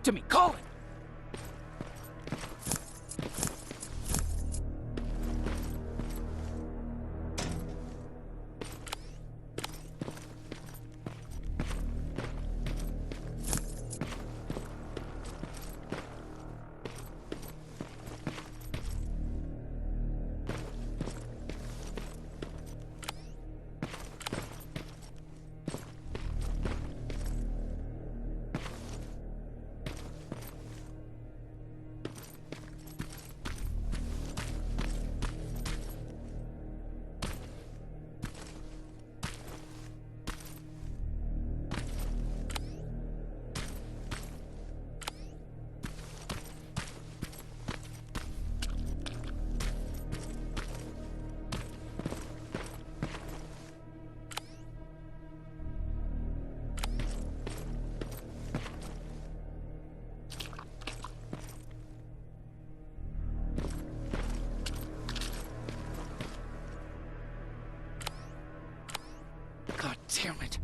to me! Call it! God damn it.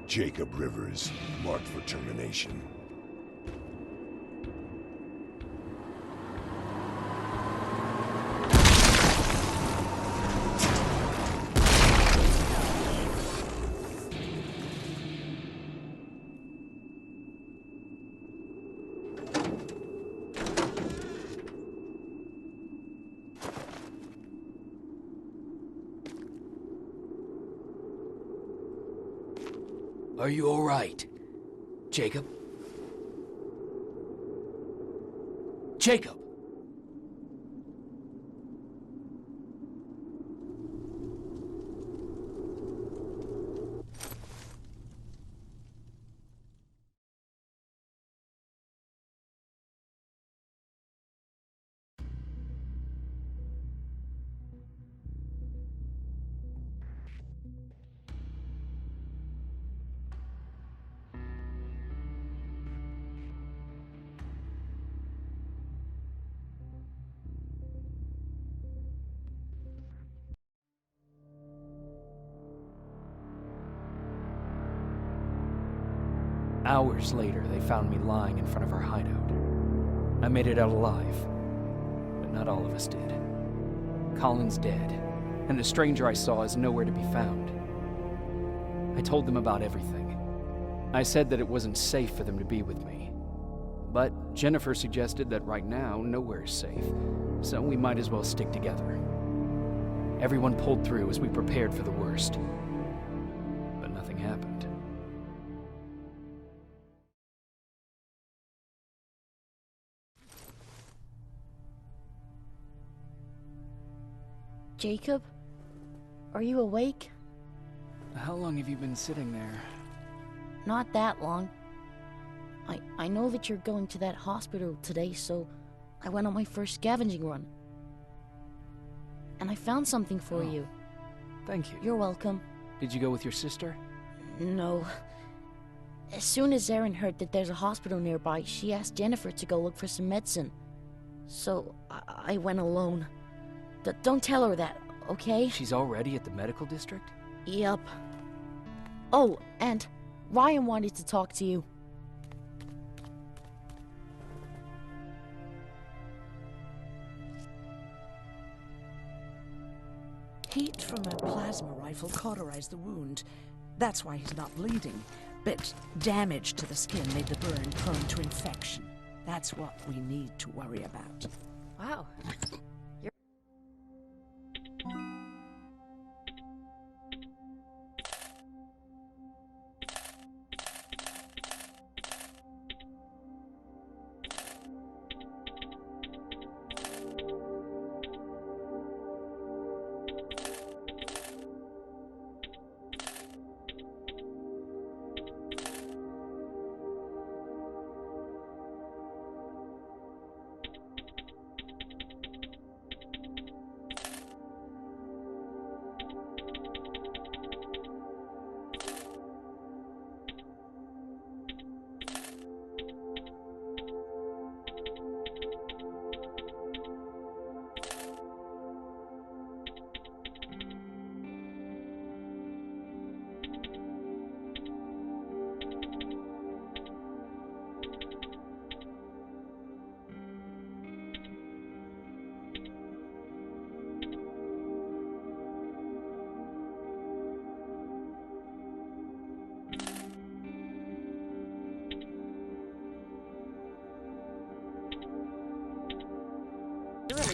Jacob Rivers, marked for termination. Are you all right, Jacob? Jacob! Hours later, they found me lying in front of our hideout. I made it out alive, but not all of us did. Colin's dead, and the stranger I saw is nowhere to be found. I told them about everything. I said that it wasn't safe for them to be with me. But Jennifer suggested that right now, nowhere is safe, so we might as well stick together. Everyone pulled through as we prepared for the worst. But nothing happened. Jacob? Are you awake? How long have you been sitting there? Not that long. I know that you're going to that hospital today, so I went on my first scavenging run. And I found something for you. Thank you. You're welcome. Did you go with your sister? No. As soon as Erin heard that there's a hospital nearby, she asked Jennifer to go look for some medicine. So I went alone. Don't tell her that, okay? She's already at the medical district? Yup. Oh, and Ryan wanted to talk to you. Heat from a plasma rifle cauterized the wound. That's why he's not bleeding. But damage to the skin made the burn prone to infection. That's what we need to worry about. Wow.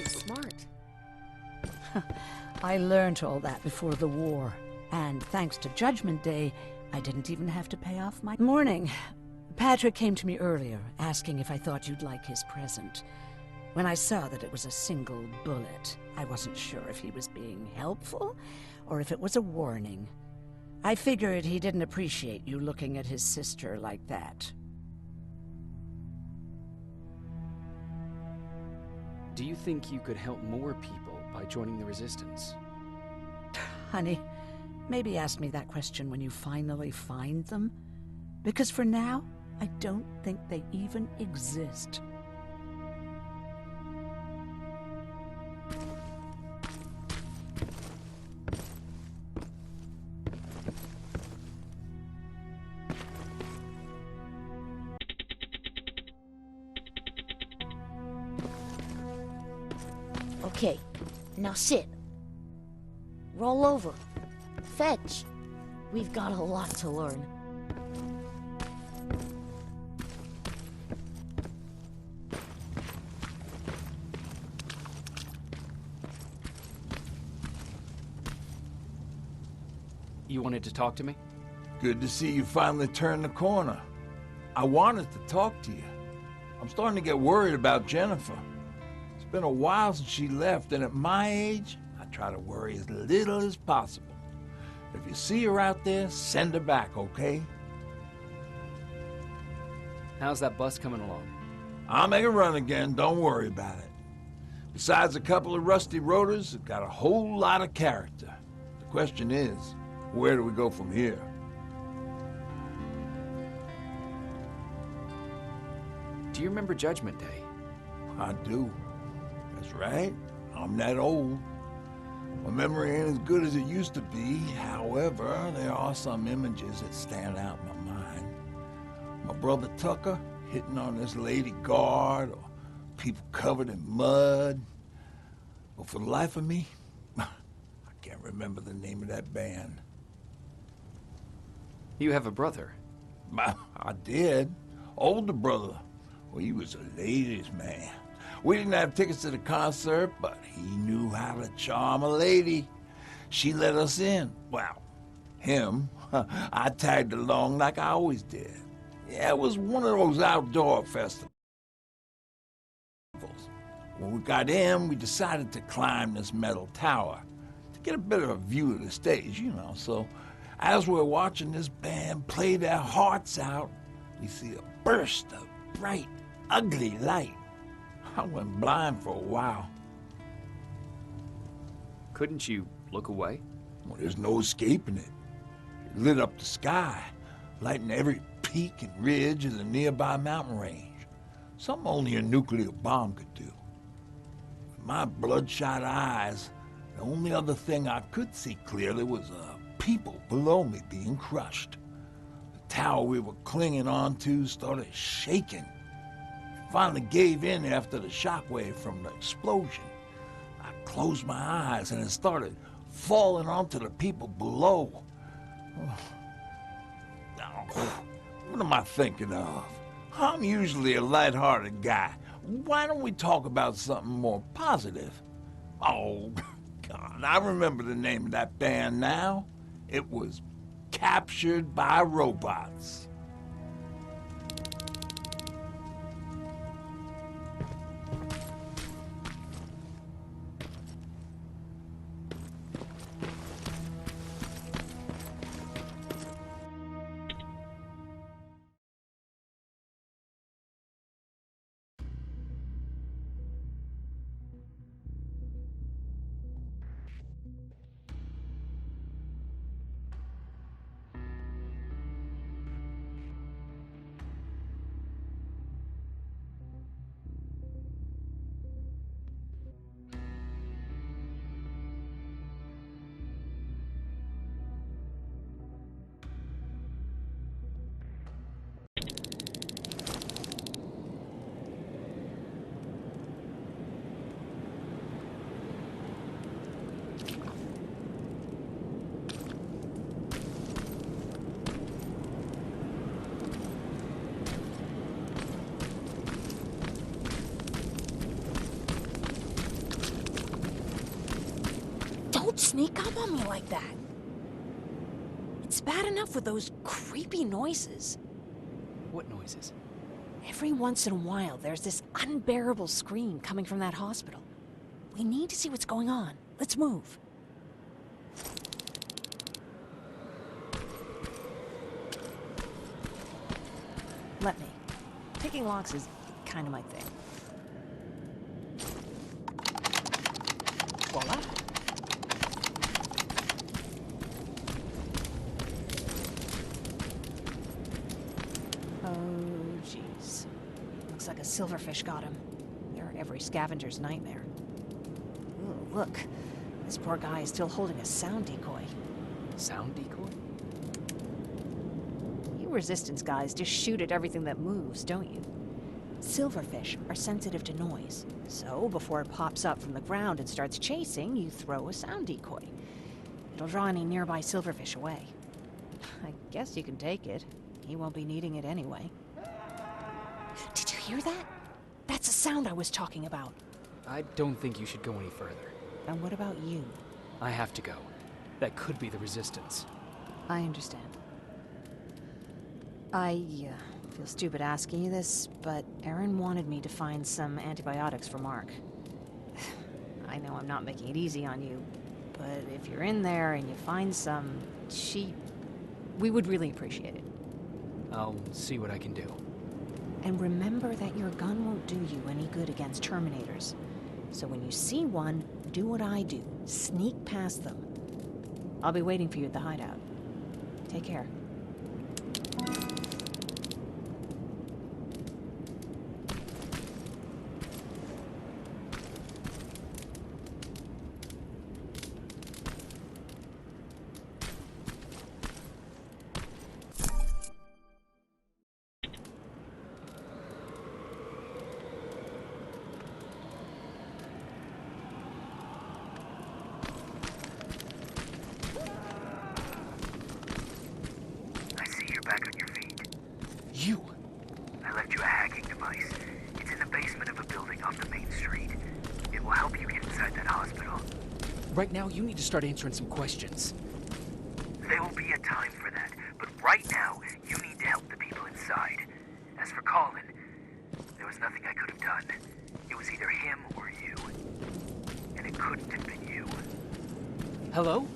really smart. I learned all that before the war. And thanks to Judgment Day, I didn't even have to pay off my... Morning. Patrick came to me earlier, asking if I thought you'd like his present. When I saw that it was a single bullet, I wasn't sure if he was being helpful, or if it was a warning. I figured he didn't appreciate you looking at his sister like that. Do you think you could help more people by joining the Resistance? Honey, maybe ask me that question when you finally find them. Because for now, I don't think they even exist. Okay, now sit. Roll over. Fetch. We've got a lot to learn. You wanted to talk to me? Good to see you finally turned the corner. I wanted to talk to you. I'm starting to get worried about Jennifer. It's been a while since she left, and at my age, I try to worry as little as possible. If you see her out there, send her back, okay? How's that bus coming along? I'll make a run again, don't worry about it. Besides a couple of rusty rotors, it's got a whole lot of character. The question is, where do we go from here? Do you remember Judgment Day? I do. That's right. I'm that old. My memory ain't as good as it used to be. However, there are some images that stand out in my mind. My brother Tucker hitting on this lady guard, or people covered in mud. But for the life of me, I can't remember the name of that band. You have a brother. I did. Older brother. Well, he was a ladies' man. We didn't have tickets to the concert, but he knew how to charm a lady. She let us in. Well, him. I tagged along like I always did. Yeah, it was one of those outdoor festivals. When we got in, we decided to climb this metal tower to get a better view of the stage, you know. So as we're watching this band play their hearts out, we see a burst of bright, ugly light. I went blind for a while. Couldn't you look away? Well, there's no escaping it. It lit up the sky, lighting every peak and ridge of the nearby mountain range. Something only a nuclear bomb could do. With my bloodshot eyes, the only other thing I could see clearly was people below me being crushed. The tower we were clinging onto started shaking. Finally gave in after the shockwave from the explosion. I closed my eyes and it started falling onto the people below. What am I thinking of? I'm usually a lighthearted guy. Why don't we talk about something more positive? Oh, God, I remember the name of that band now. It was Captured by Robots. sneak up on me like that. It's bad enough with those creepy noises. What noises? Every once in a while, there's this unbearable scream coming from that hospital. We need to see what's going on. Let's move. Let me. Picking locks is kind of my thing. Voila. Oh, jeez. Looks like a silverfish got him. They're every scavenger's nightmare. Ooh, look. This poor guy is still holding a sound decoy. Sound decoy? You resistance guys just shoot at everything that moves, don't you? Silverfish are sensitive to noise. So, before it pops up from the ground and starts chasing, you throw a sound decoy. It'll draw any nearby silverfish away. I guess you can take it. He won't be needing it anyway. Did you hear that? That's the sound I was talking about. I don't think you should go any further. And what about you? I have to go. That could be the resistance. I understand. I feel stupid asking you this, but Erin wanted me to find some antibiotics for Mark. I know I'm not making it easy on you, but if you're in there and you find some, we would really appreciate it. I'll see what I can do. And remember that your gun won't do you any good against Terminators. So when you see one, do what I do. Sneak past them. I'll be waiting for you at the hideout. Take care. Back on your feet. You! I left you a hacking device. It's in the basement of a building off the main street. It will help you get inside that hospital. Right now, you need to start answering some questions. There will be a time for that, but right now, you need to help the people inside. As for Colin, there was nothing I could have done. It was either him or you. And it couldn't have been you. Hello?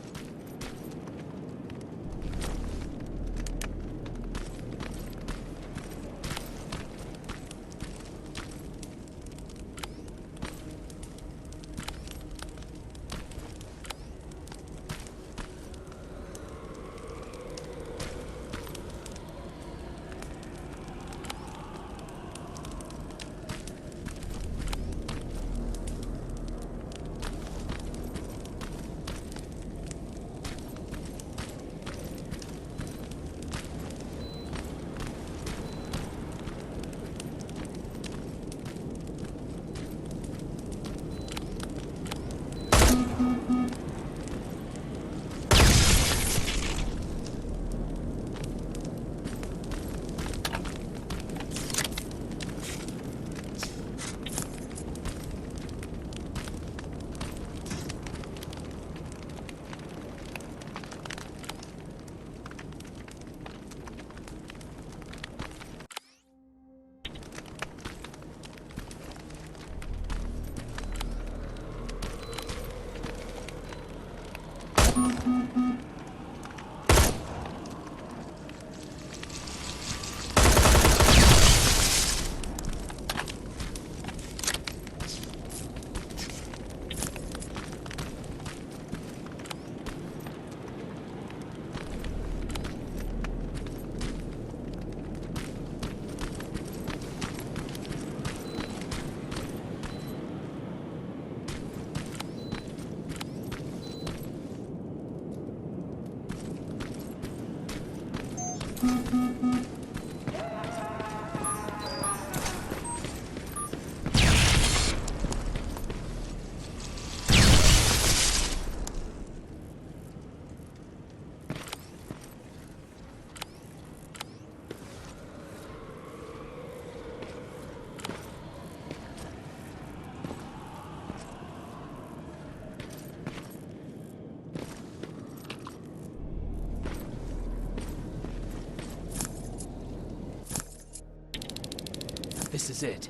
This is it.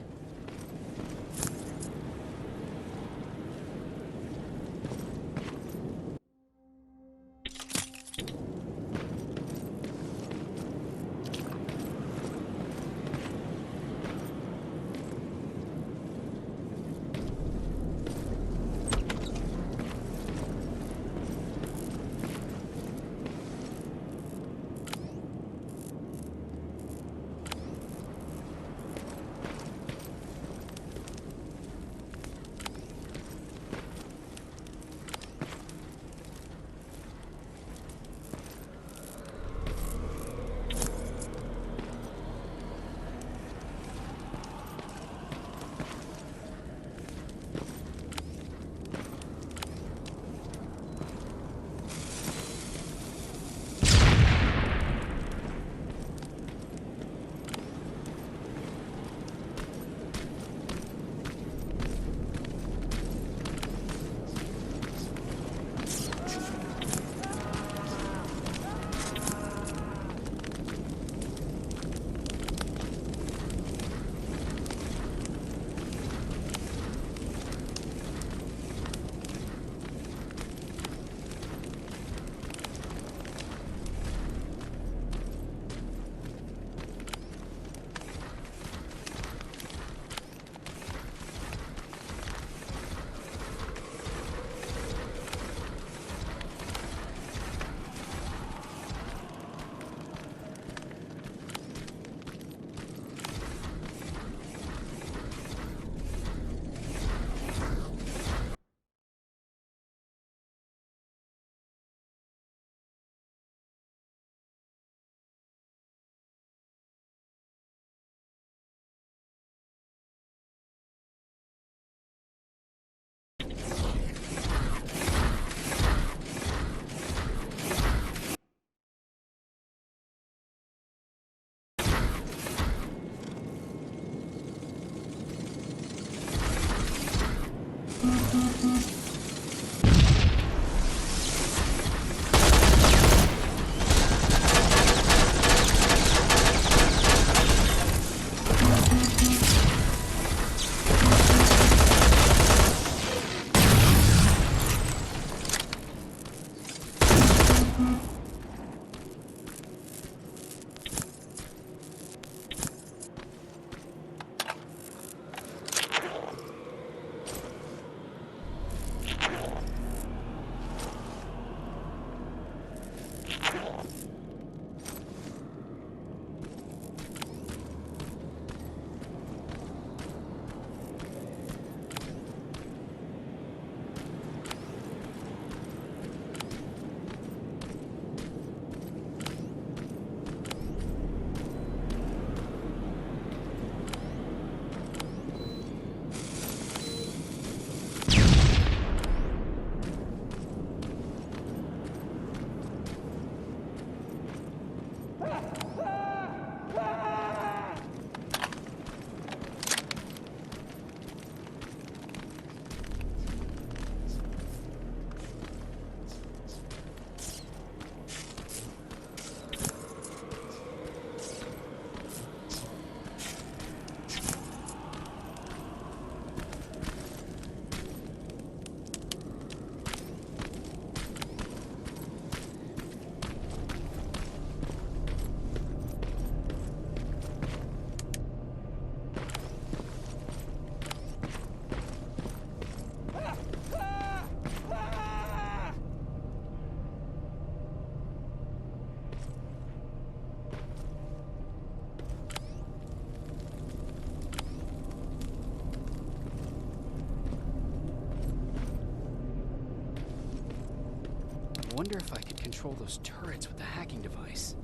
Wonder if I could control those turrets with the hacking device.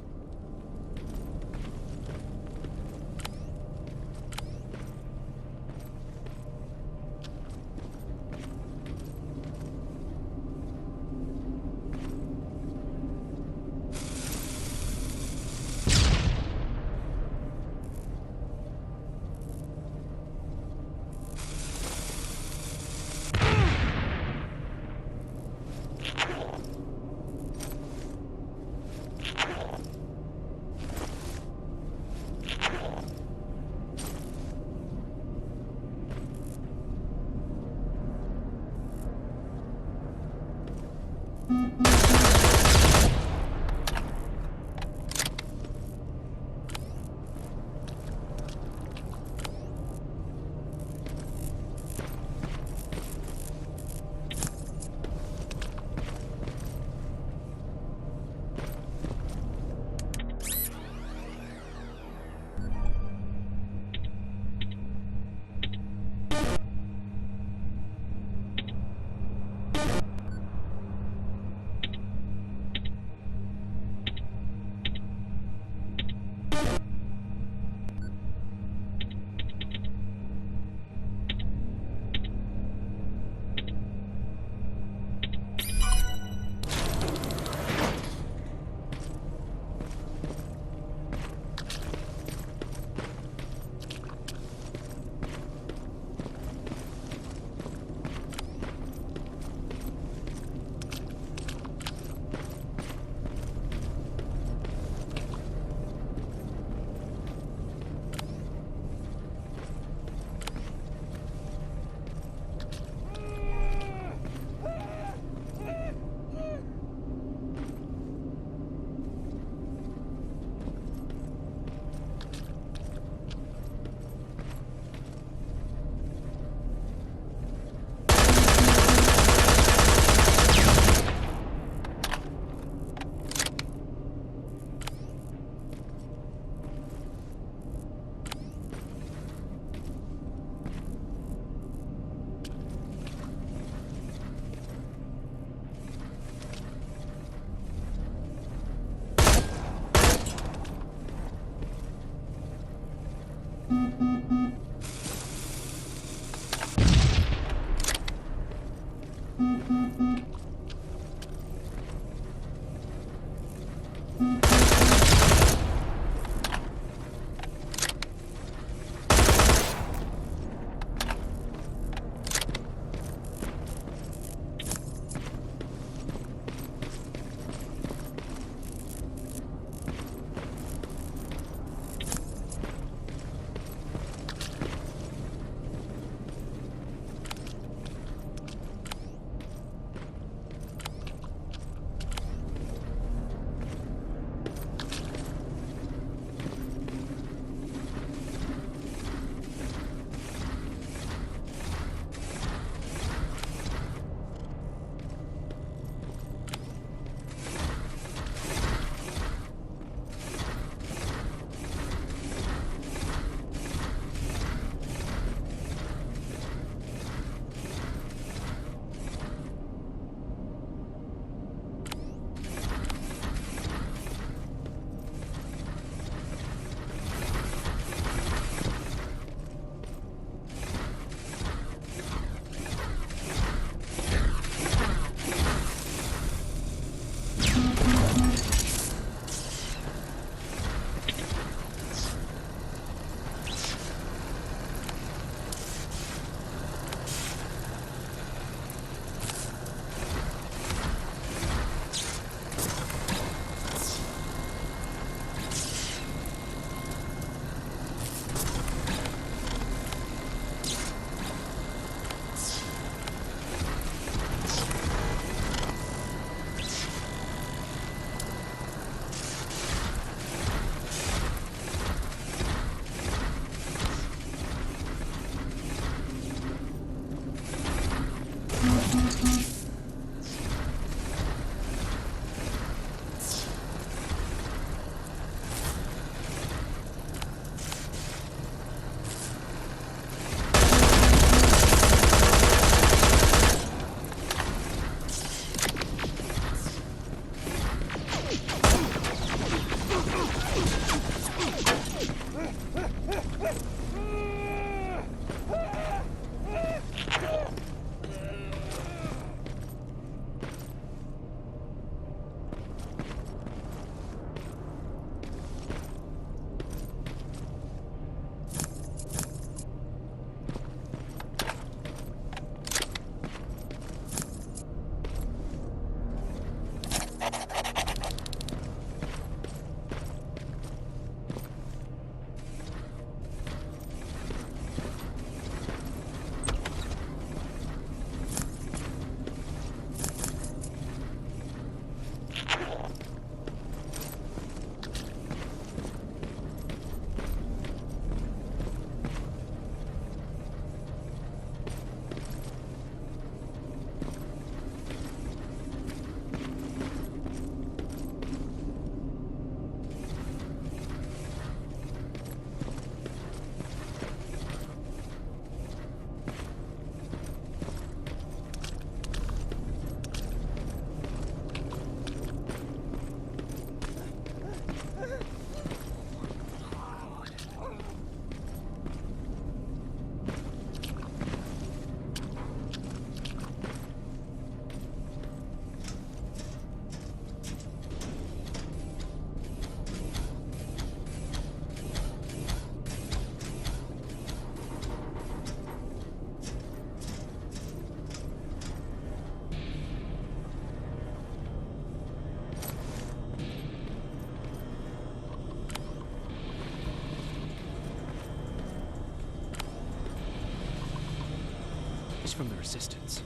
He's from the Resistance.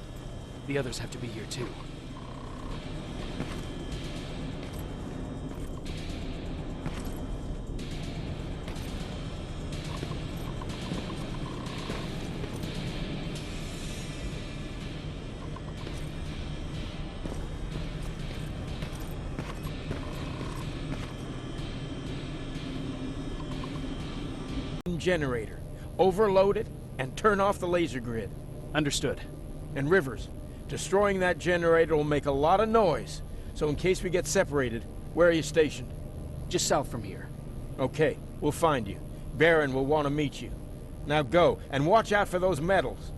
The others have to be here too. Generator. Overload it and turn off the laser grid. Understood. And Rivers, destroying that generator will make a lot of noise. So in case we get separated, where are you stationed? Just south from here. Okay, we'll find you. Baron will want to meet you. Now go, and watch out for those medals.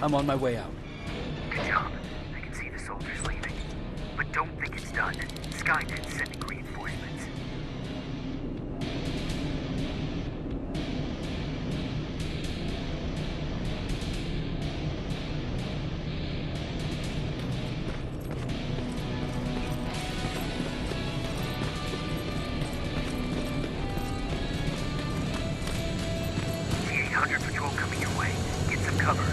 I'm on my way out. Good job. I can see the soldiers leaving. But don't think it's done. Skynet's sending reinforcements. T-800 patrol coming your way. Get some cover.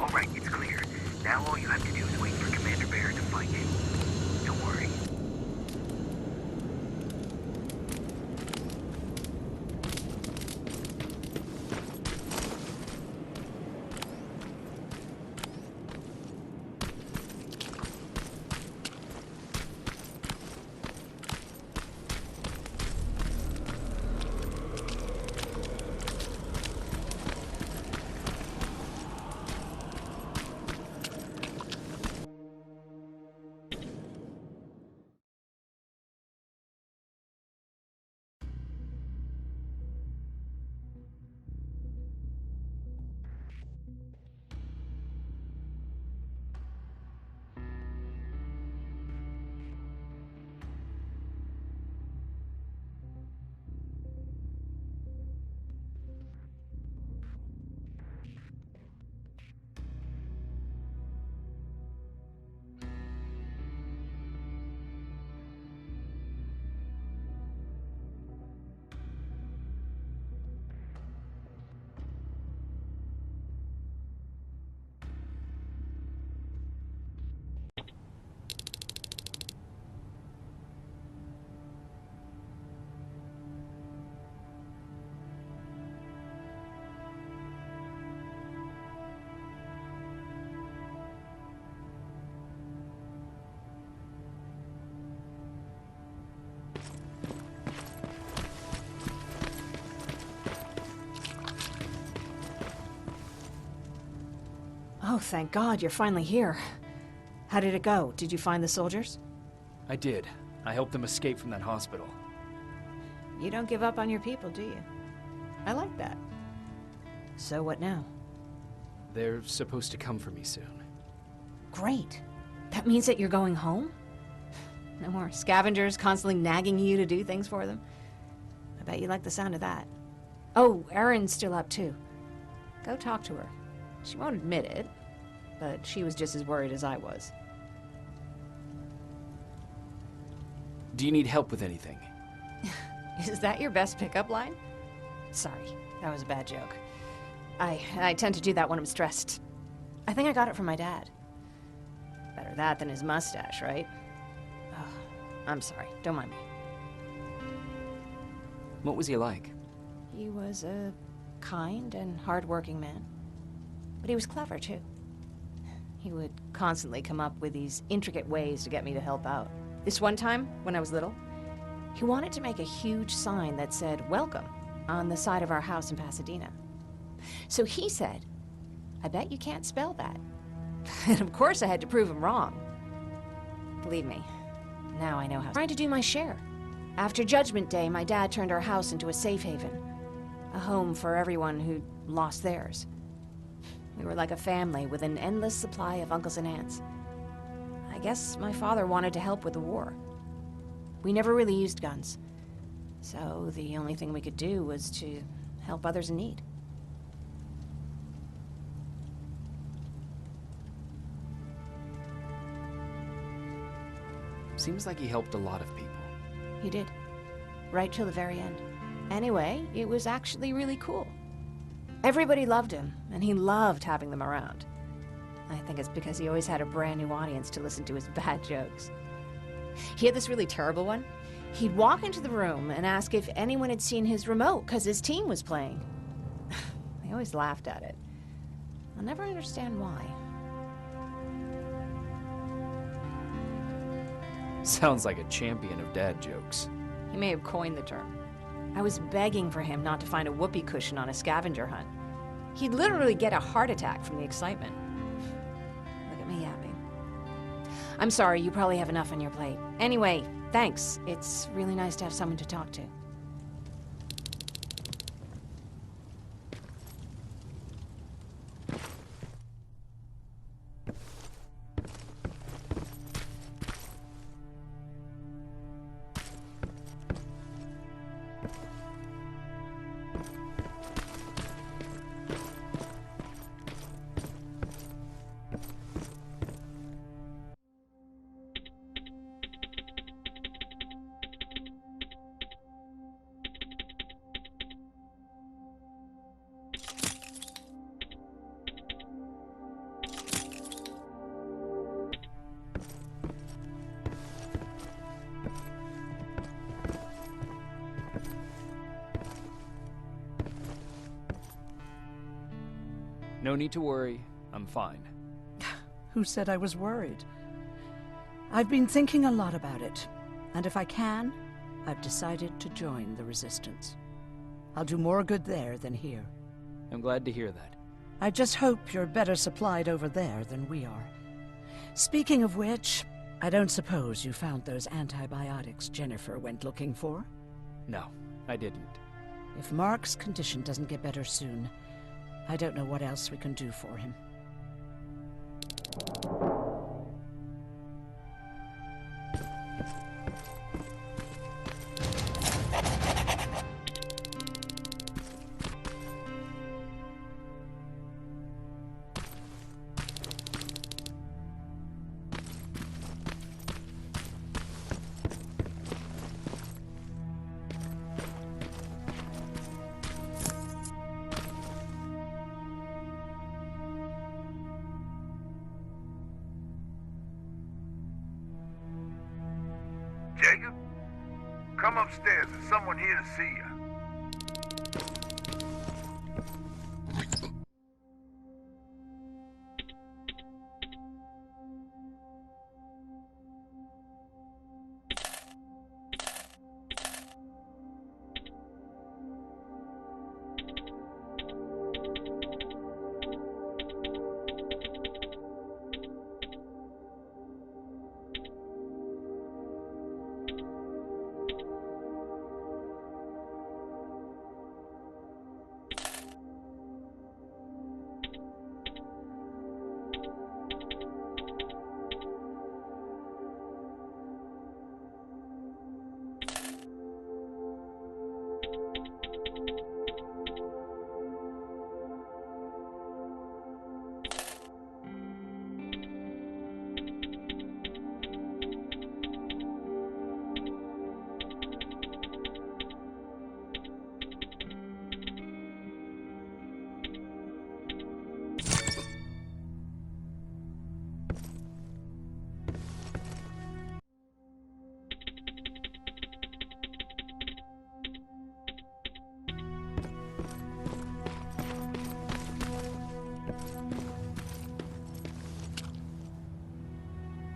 Alright, it's clear. Now all you have to do is wait for Commander Barrett to find you. Don't worry. Oh, thank God, you're finally here. How did it go? Did you find the soldiers? I did. I helped them escape from that hospital. You don't give up on your people, do you? I like that. So what now? They're supposed to come for me soon. Great. That means that you're going home? No more scavengers constantly nagging you to do things for them? I bet you like the sound of that. Oh, Erin's still up too. Go talk to her. She won't admit it, but she was just as worried as I was. Do you need help with anything? Is that your best pickup line? Sorry, that was a bad joke. I tend to do that when I'm stressed. I think I got it from my dad. Better that than his mustache, right? Ugh. I'm sorry. Don't mind me. What was he like? He was a kind and hard-working man. But he was clever, too. He would constantly come up with these intricate ways to get me to help out. This one time, when I was little, he wanted to make a huge sign that said, "Welcome," on the side of our house in Pasadena. So he said, "I bet you can't spell that." And of course I had to prove him wrong. Believe me, now I know how. Trying to do my share. After Judgment Day, my dad turned our house into a safe haven. A home for everyone who lost theirs. We were like a family with an endless supply of uncles and aunts. I guess my father wanted to help with the war. We never really used guns, so the only thing we could do was to help others in need. Seems like he helped a lot of people. He did. Right till the very end. Anyway, it was actually really cool. Everybody loved him, and he loved having them around. I think it's because he always had a brand new audience to listen to his bad jokes. He had this really terrible one. He'd walk into the room and ask if anyone had seen his remote because his team was playing. They always laughed at it. I'll never understand why. Sounds like a champion of dad jokes. He may have coined the term. I was begging for him not to find a whoopee cushion on a scavenger hunt. He'd literally get a heart attack from the excitement. Look at me yapping. I'm sorry, you probably have enough on your plate. Anyway, thanks. It's really nice to have someone to talk to. No need to worry. I'm fine. Who said I was worried? I've been thinking a lot about it, and if I can, I've decided to join the Resistance. I'll do more good there than here. I'm glad to hear that. I just hope you're better supplied over there than we are. Speaking of which, I don't suppose you found those antibiotics Jennifer went looking for? No, I didn't. If Mark's condition doesn't get better soon, I don't know what else we can do for him. Jacob? Come upstairs. There's someone here to see you.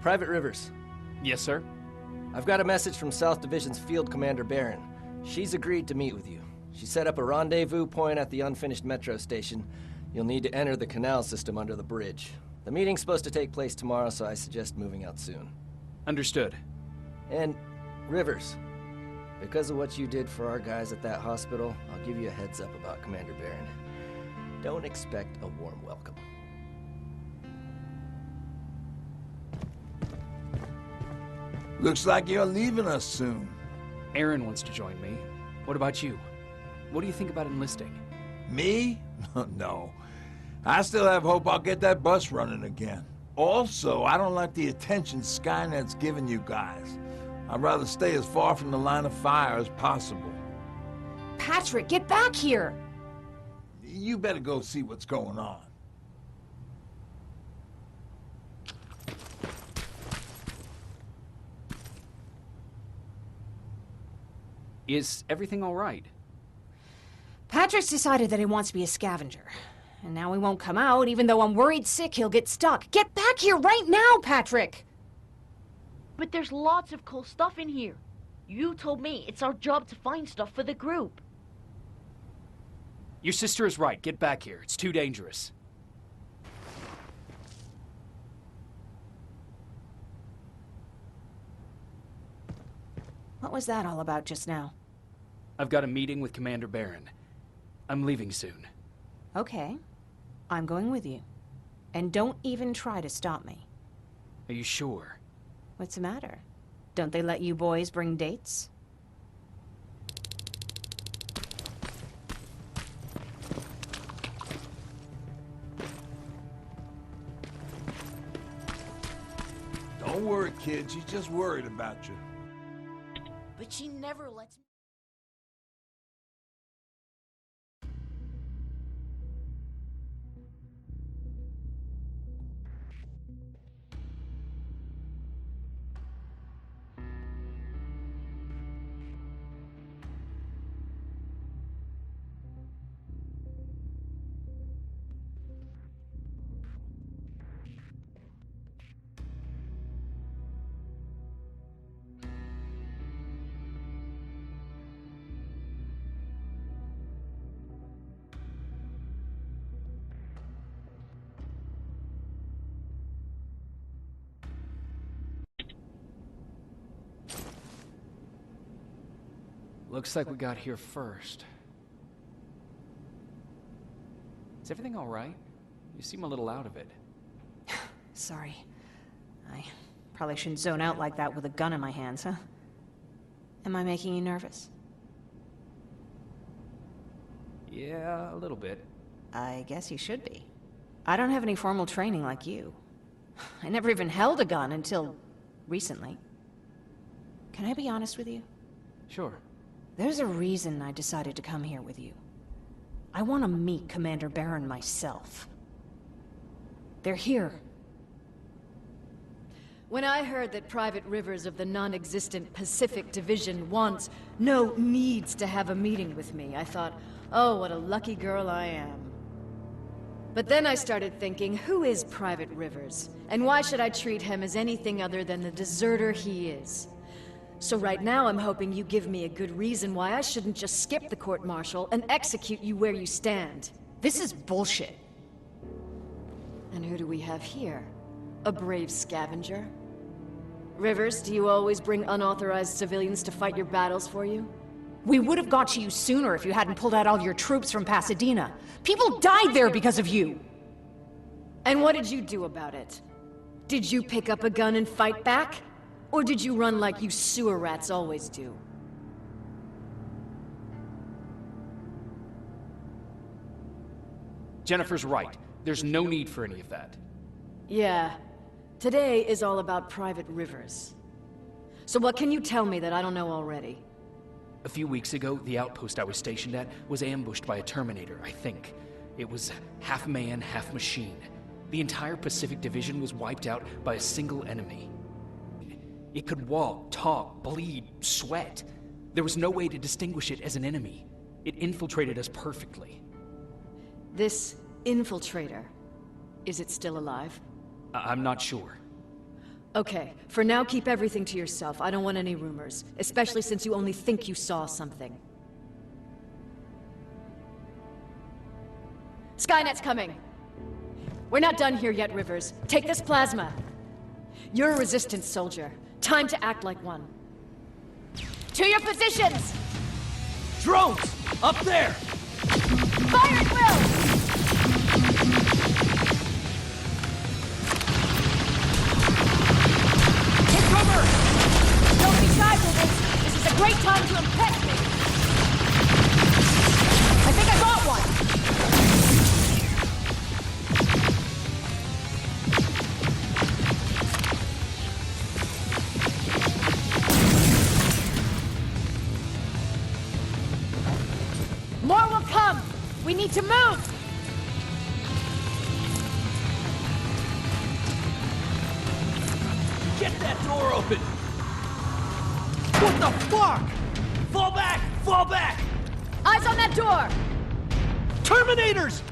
Private Rivers. Yes, sir? I've got a message from South Division's Field Commander Barron. She's agreed to meet with you. She set up a rendezvous point at the unfinished metro station. You'll need to enter the canal system under the bridge. The meeting's supposed to take place tomorrow, so I suggest moving out soon. Understood. And, Rivers, because of what you did for our guys at that hospital, I'll give you a heads up about Commander Barron. Don't expect a warm welcome. Looks like you're leaving us soon. Aaron wants to join me. What about you? What do you think about enlisting? Me? No. I still have hope I'll get that bus running again. Also, I don't like the attention Skynet's giving you guys. I'd rather stay as far from the line of fire as possible. Patrick, get back here! You better go see what's going on. Is everything all right? Patrick's decided that he wants to be a scavenger. And now he won't come out, even though I'm worried sick he'll get stuck. Get back here right now, Patrick! But there's lots of cool stuff in here. You told me it's our job to find stuff for the group. Your sister is right. Get back here. It's too dangerous. What was that all about just now? I've got a meeting with Commander Barron. I'm leaving soon. Okay. I'm going with you. And don't even try to stop me. Are you sure? What's the matter? Don't they let you boys bring dates? Don't worry, kid. She's just worried about you. But she never lets me. Looks like we got here first. Is everything all right? You seem a little out of it. Sorry. I probably shouldn't zone out like that with a gun in my hands, huh? Am I making you nervous? Yeah, a little bit. I guess you should be. I don't have any formal training like you. I never even held a gun until recently. Can I be honest with you? Sure. There's a reason I decided to come here with you. I want to meet Commander Barron myself. They're here. When I heard that Private Rivers of the non-existent Pacific Division needs to have a meeting with me, I thought, oh, what a lucky girl I am. But then I started thinking, who is Private Rivers? And why should I treat him as anything other than the deserter he is? So right now I'm hoping you give me a good reason why I shouldn't just skip the court-martial and execute you where you stand. This is bullshit. And who do we have here? A brave scavenger? Rivers, do you always bring unauthorized civilians to fight your battles for you? We would have got to you sooner if you hadn't pulled out all your troops from Pasadena. People died there because of you! And what did you do about it? Did you pick up a gun and fight back? Or did you run like you sewer rats always do? Jennifer's right. There's no need for any of that. Yeah. Today is all about Private Rivers. So what can you tell me that I don't know already? A few weeks ago, the outpost I was stationed at was ambushed by a Terminator, I think. It was half man, half machine. The entire Pacific Division was wiped out by a single enemy. It could walk, talk, bleed, sweat. There was no way to distinguish it as an enemy. It infiltrated us perfectly. This infiltrator, is it still alive? I'm not sure. Okay, for now keep everything to yourself. I don't want any rumors, especially since you only think you saw something. Skynet's coming! We're not done here yet, Rivers. Take this plasma. You're a resistance soldier. Time to act like one. To your positions! Drones! Up there! Fire at will! Take cover! Don't be shy, Rivers. This is a great time to impress me. I think I got one! More will come! We need to move! Get that door open! What the fuck? Fall back! Fall back! Eyes on that door! Terminators!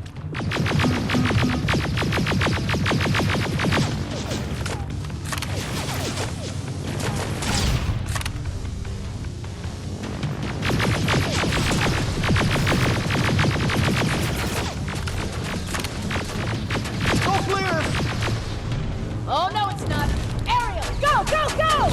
Oh, no, it's not. Ariel, go, go, go!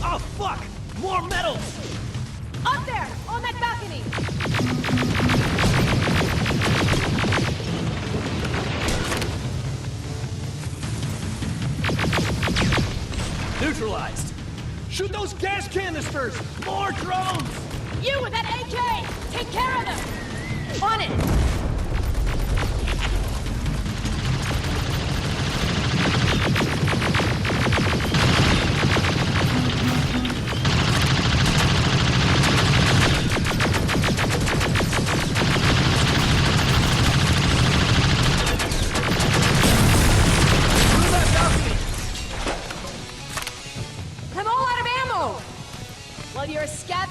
Oh, fuck! More metals! Up there, on that balcony! Neutralized! Shoot those gas canisters! More drones! You with that AK! Take care of them! On it! Through that balcony! I'm all out of ammo! Well, you're a scat...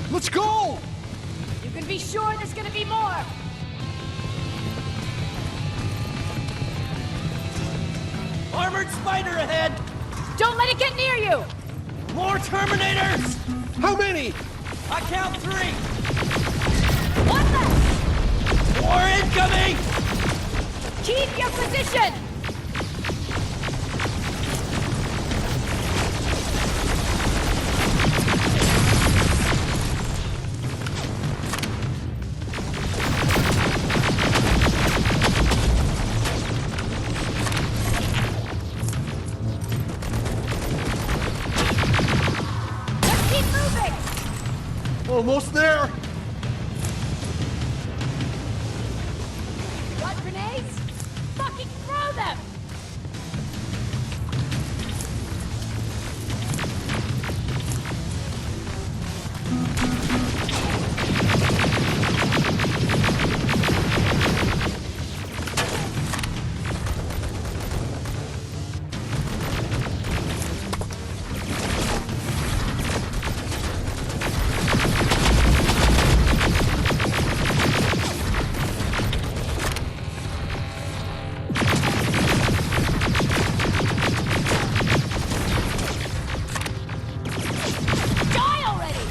Let's go! You can be sure there's gonna be more! Armored spider ahead! Don't let it get near you! More Terminators! How many? I count 3! One left! More incoming! Keep your position! Let's keep moving! Almost there! Got grenades? Fucking throw them! Die already!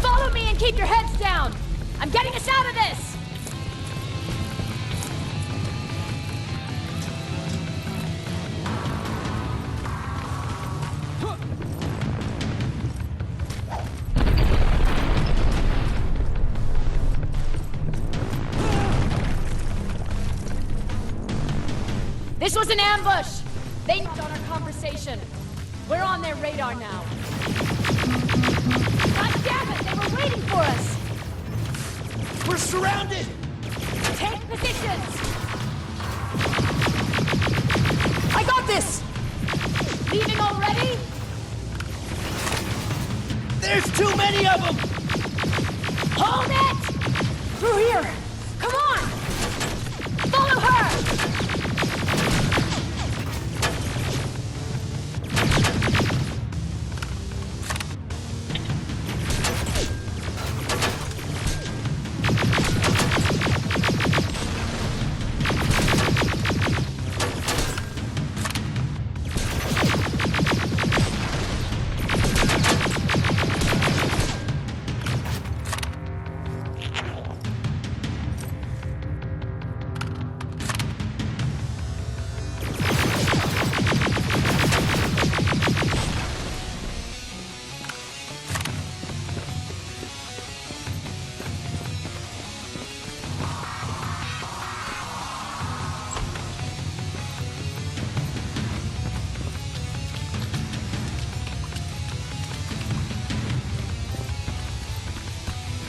Follow me and keep your heads down! I'm getting us out of this! was an ambush! They knocked on our conversation. We're on their radar now. God damn it! They were waiting for us! We're surrounded! Take positions! I got this! Leaving already? There's too many of them! Hold it! Through here! Come on! Follow her!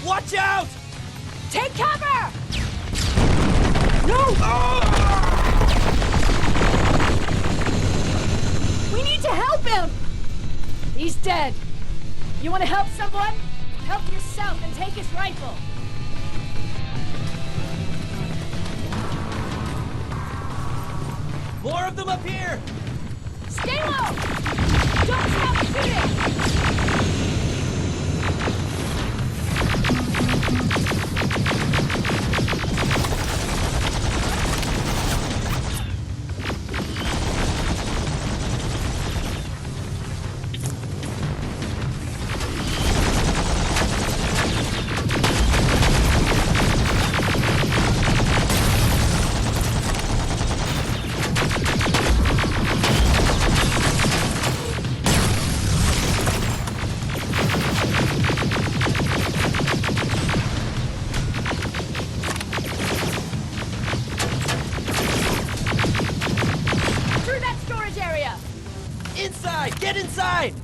Watch out! Take cover! No! We need to help him! He's dead. You want to help someone? Help yourself and take his rifle. More of them up here! Stay low! Don't stop shooting! Through that storage area! Inside! Get inside!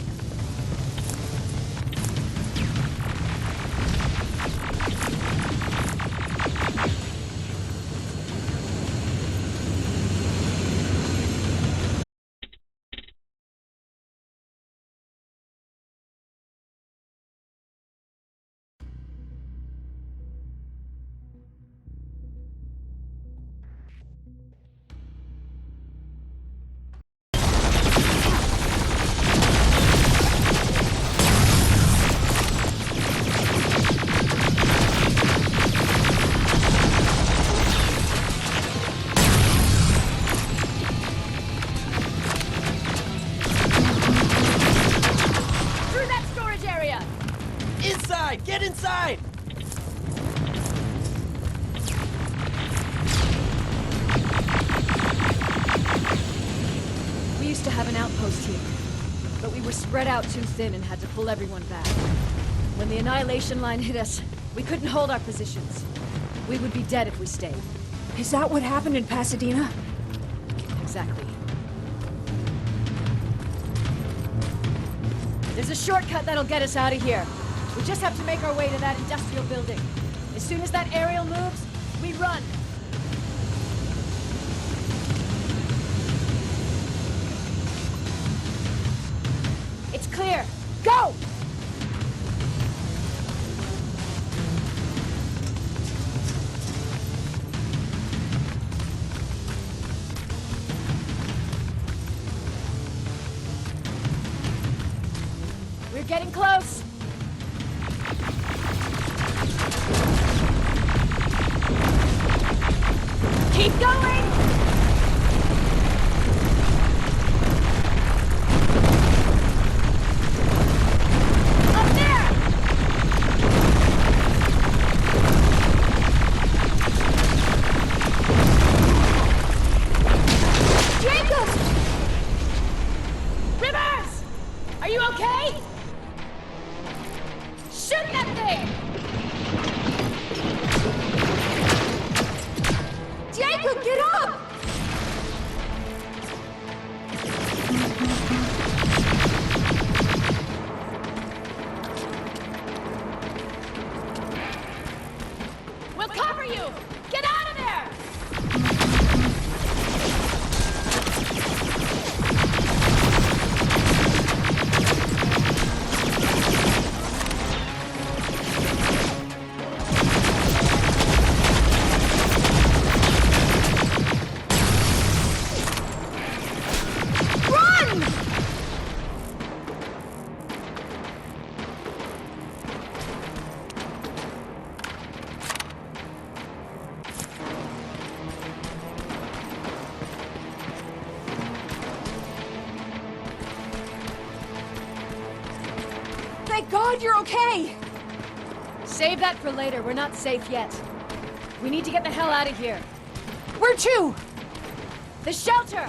Through that storage area! Inside! Get inside! We used to have an outpost here, but we were spread out too thin and had to pull everyone back. When the annihilation line hit us, we couldn't hold our positions. We would be dead if we stayed. Is that what happened in Pasadena? Exactly. There's a shortcut that'll get us out of here. We just have to make our way to that industrial building. As soon as that aerial moves, we run. It's clear. Go! We're getting close. Keep going! Up there! Jacob! Rivers! Are you okay? Shoot that thing! Jacob, get up! Thank God you're okay! Save that for later. We're not safe yet. We need to get the hell out of here. Where to? The shelter!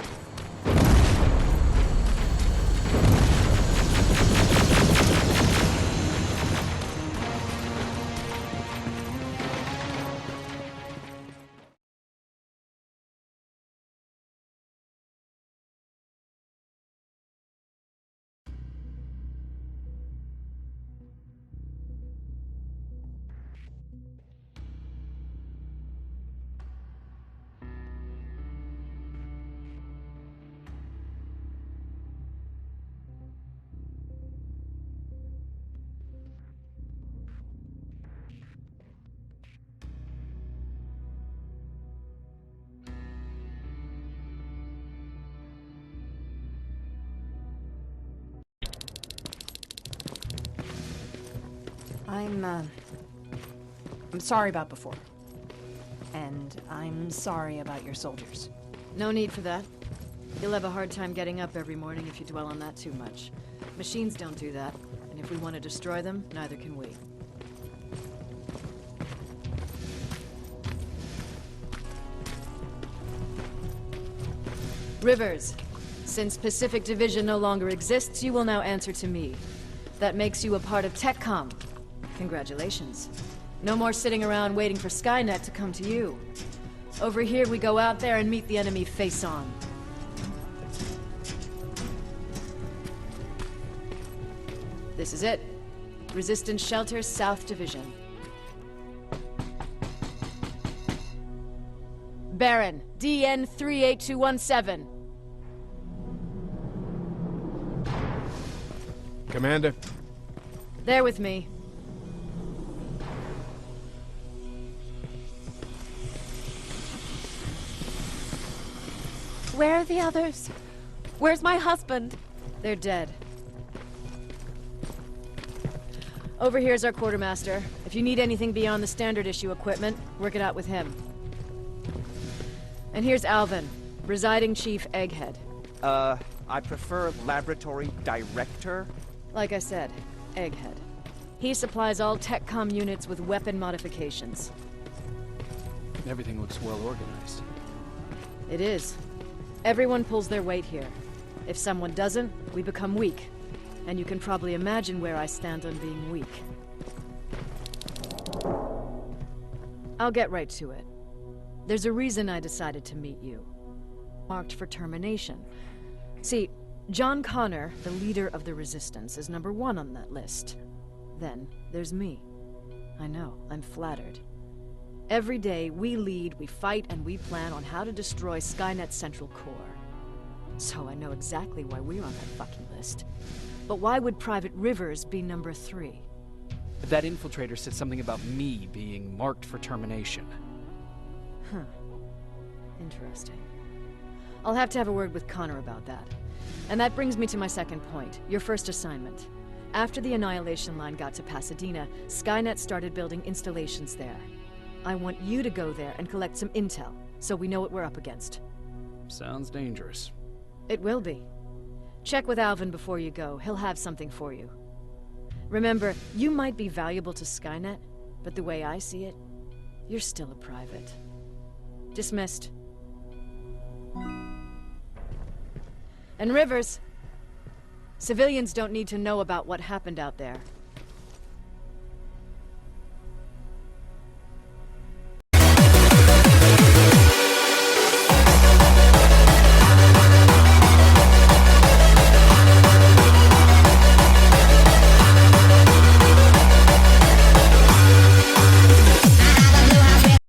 I'm sorry about before. And I'm sorry about your soldiers. No need for that. You'll have a hard time getting up every morning if you dwell on that too much. Machines don't do that, and if we want to destroy them, neither can we. Rivers, since Pacific Division no longer exists, you will now answer to me. That makes you a part of TechCom. Congratulations. No more sitting around waiting for Skynet to come to you. Over here, we go out there and meet the enemy face on. This is it. Resistance Shelter, South Division. Baron, DN 38217. Commander? There with me. Where are the others? Where's my husband? They're dead. Over here's our quartermaster. If you need anything beyond the standard issue equipment, work it out with him. And here's Alvin, residing chief Egghead. I prefer laboratory director. Like I said, Egghead. He supplies all TechCom units with weapon modifications. Everything looks well organized. It is. Everyone pulls their weight here. If someone doesn't, we become weak. And you can probably imagine where I stand on being weak. I'll get right to it. There's a reason I decided to meet you. Marked for termination. See, John Connor, the leader of the Resistance, is #1 on that list. Then, there's me. I know, I'm flattered. Every day, we lead, we fight, and we plan on how to destroy Skynet's central core. So I know exactly why we're on that fucking list. But why would Private Rivers be #3? That infiltrator said something about me being marked for termination. Huh. Interesting. I'll have to have a word with Connor about that. And that brings me to my second point, your first assignment. After the Annihilation Line got to Pasadena, Skynet started building installations there. I want you to go there and collect some intel, so we know what we're up against. Sounds dangerous. It will be. Check with Alvin before you go. He'll have something for you. Remember, you might be valuable to Skynet, but the way I see it, you're still a private. Dismissed. And Rivers, civilians don't need to know about what happened out there.